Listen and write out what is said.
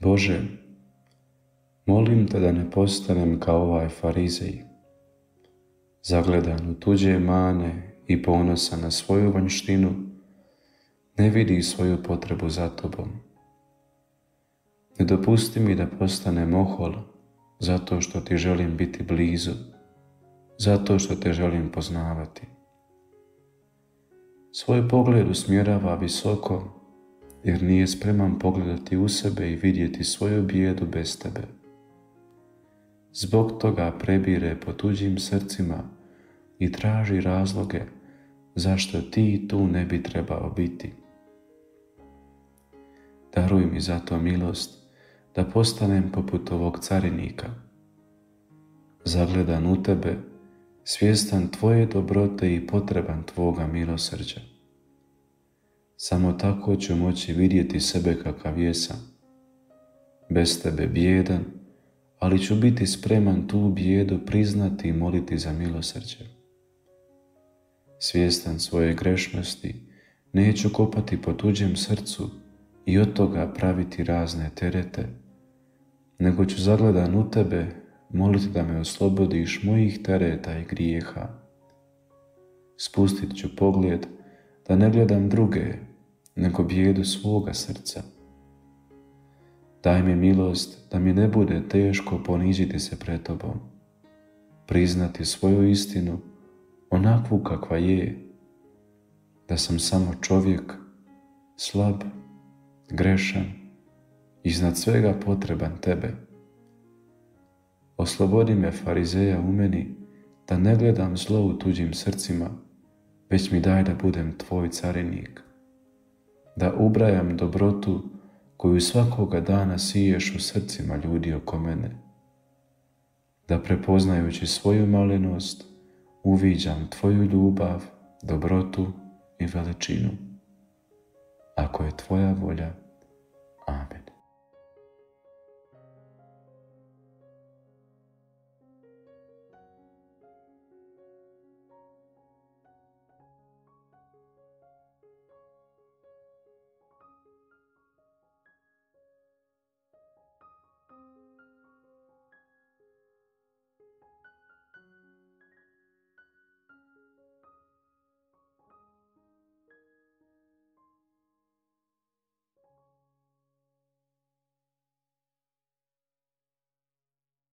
Bože, molim te da ne postanem kao ovaj farizej, zagledan u tuđe mane i ponosan na svoju vanjštinu, ne vidi svoju potrebu za tobom. Ne dopusti mi da postanem ohol zato što ti želim biti blizu, zato što te želim poznavati. Svoj pogled usmjerava visoko jer nije spreman pogledati u sebe i vidjeti svoju bijedu bez tebe. Zbog toga prebire po tuđim srcima i traži razloge zašto ti tu ne bi trebao biti. Daruj mi zato milost da postanem poput ovog carinika, zagledan u tebe, svjestan tvoje dobrote i potreban tvoga milosrđa. Samo tako ću moći vidjeti sebe kakav jesam, bez tebe bijedan, ali ću biti spreman tu bijedu priznati i moliti za milosrđe. Svjestan svoje grešnosti, neću kopati po tuđem srcu i od toga praviti razne terete, nego ću zagledan u tebe moliti da me oslobodiš mojih tereta i grijeha. Spustit ću pogled da ne gledam druge, nego bijedu svoga srca. Daj mi milost da mi ne bude teško poniziti se pred tobom, priznati svoju istinu onakvu kakva je, da sam samo čovjek, slab, grešan, iznad svega potreban tebe. Oslobodi me farizeja u meni, da ne gledam zlo u tuđim srcima, već mi daj da budem tvoj carinik, da ubrajam dobrotu koju svakoga dana siješ u srcima ljudi oko mene, da prepoznajući svoju malenost uviđam tvoju ljubav, dobrotu i veličinu. Ako je tvoja volja, amen.